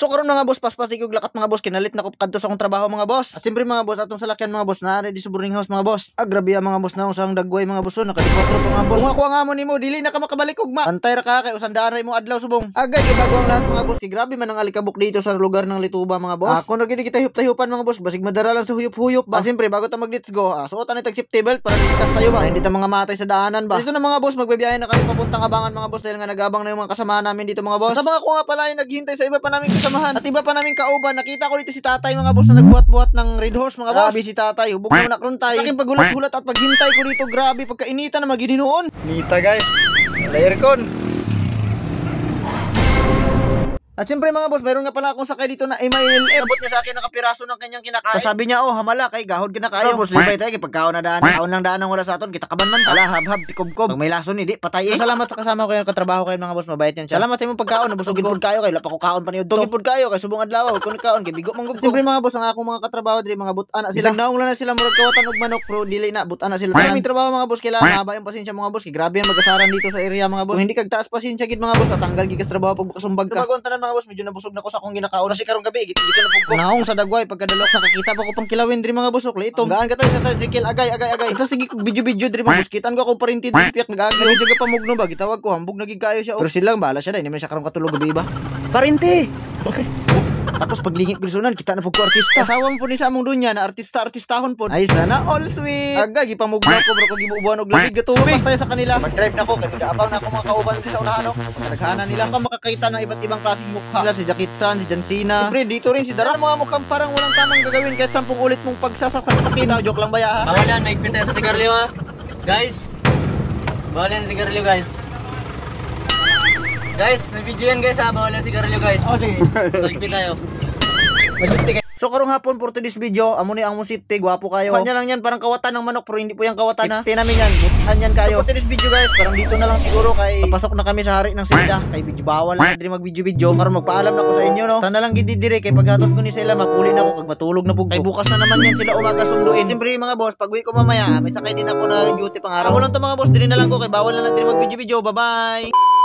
So karon mga boss, paspas ikog lakat mga boss, kinalit na ko kadto sa akong trabaho mga boss. At siyempre mga boss, atong salakyan mga boss, naari di sa boarding house mga boss. Grabe mga boss na usang dagway mga boss, nakadipotro pa mga boss. Kung ako nga mo nimo, dili na ka makabalik ugma. Antay ra ka kay usandaan ra mo adlaw subong. Agay kay bago ang lahat mga boss, kay grabe man ang alikabok dito sa lugar ng Lituba mga boss. Kung gid kita huyop-tayupan mga boss, basig madara lang sa huyop-huyop ba. Siyempre bago ta mag-let's go, suotan ni tag safety belt para ligtas tayo ba. Hindi ta mga matay sa daanan ba. Dito na mga boss, magbibiyahe na kami papuntang Abangan mga boss dahil nga nagabang na yung mga kasamahan namin dito mga boss. At abang ako nga pala yung naghihintay sa iba pa naming kasamahan at iba pa naming kauban. Nakita ko dito si tatay mga boss na nagbuhat-buhat ng Red Horse mga boss. Grabe si tatay, hubog naman nakruntay. Sa aking paghulat-hulat at paghintay ko dito, grabe pagkainita na magidinoon. Nita guys, aircon. At siyempre mga boss, mayroon nga pala akong sakay dito na MILF. Abot niya sa akin ng kapiraso ng kanyang kinakain. Tapos sabi niya, hamala kay gahod ka na kayo. Boss, libay tayo kay pagkaon na daan. Kaon lang daan ang wala sa aton. Kita kaban man. Ala, hab-hab, tikob-kob. Pag may lason, hindi, patay eh. Salamat sa kasama ko yung katrabaho kayo mga boss, mabait yan siya. Salamat sa imong pagkaon, nabusugin pud kayo kay lapako kaon pa niyo. Tugin pud kayo kay subong adlaw, kun kaon kay bigo manggug. Siyempre mga boss, ang akong mga katrabaho diri mga butan na sila. Naong lang na sila murag kawatan og manok, pro dili na butan na sila. May trabaho mga boss, kailangan haba yung pasensya mga boss. Kay grabe ang magasaran dito sa area mga boss. Kung hindi kag taas pasensya gid mga boss, tanggal gid ka trabaho pag makasumbag ka. Bagon tanan mga boss, medyo nabusog na ko sa akong ginakaon si karong gabi, gito na pugko. Naong sa dagway pagkadalok nakakita pa ko pang kilawin diri mga boss. Ito, gaan ka tayo sa tricycle agay. Ito sige kog video diri mga boss. Kitan ko parinti diri piyak nagagi. Jaga pamugno ba gitawag ko, hambog nagig kayo siya. Pero silang bahala siya dai, hindi man siya karong katulog gabi ba. Parinti. Okay. Tapos paglingit ko sunan, kita na pugko artista. Kasawang po ni sa among dunya na artistahon po. Ay sana all sweet. Agay gipamugno ko bro, kog gibubuan og lamig gatubig basta sa kanila. Mag-drive na ko kay nagaabaw na ako mga kauban diri sa unahan no. Naghanan nila ka makakita ng iba't ibang klaseng mukha. Nila si Jakitsan, si Jansina. Siyempre dito rin si Dara, mga mukhang parang walang tamang gagawin kahit 10 ulit mong pagsasakin. Joke lang ba ya ha? Bawal yan, naigpit tayo sa sigarilyo ha. Guys, bawal yan sigarilyo guys. Guys, may video yan guys ha, bawal yan sigarilyo guys. Oh sige. Naigpit tayo. So karong hapon for today's video, amo ni ang mo safety, gwapo kayo. Kanya lang yan, parang kawatan ng manok, pero hindi po yung kawatan ha. Namin yan, butan yan kayo. So for today's video guys, parang dito na lang siguro kay papasok na kami sa hari ng Sinda. Kay video bawal lang diri mag video. Karon magpaalam na ko sa inyo no. Sana lang gid dire kay paghatod ko ni sila mapuli na ako kag matulog na pug. Kay bukas na naman yan sila umaga sunduin. Siyempre mga boss, pag-uwi ko mamaya, may sakay din ako na duty pang araw. Amo lang to mga boss, diri na lang ko kay bawal na diri mag video. Bye-bye.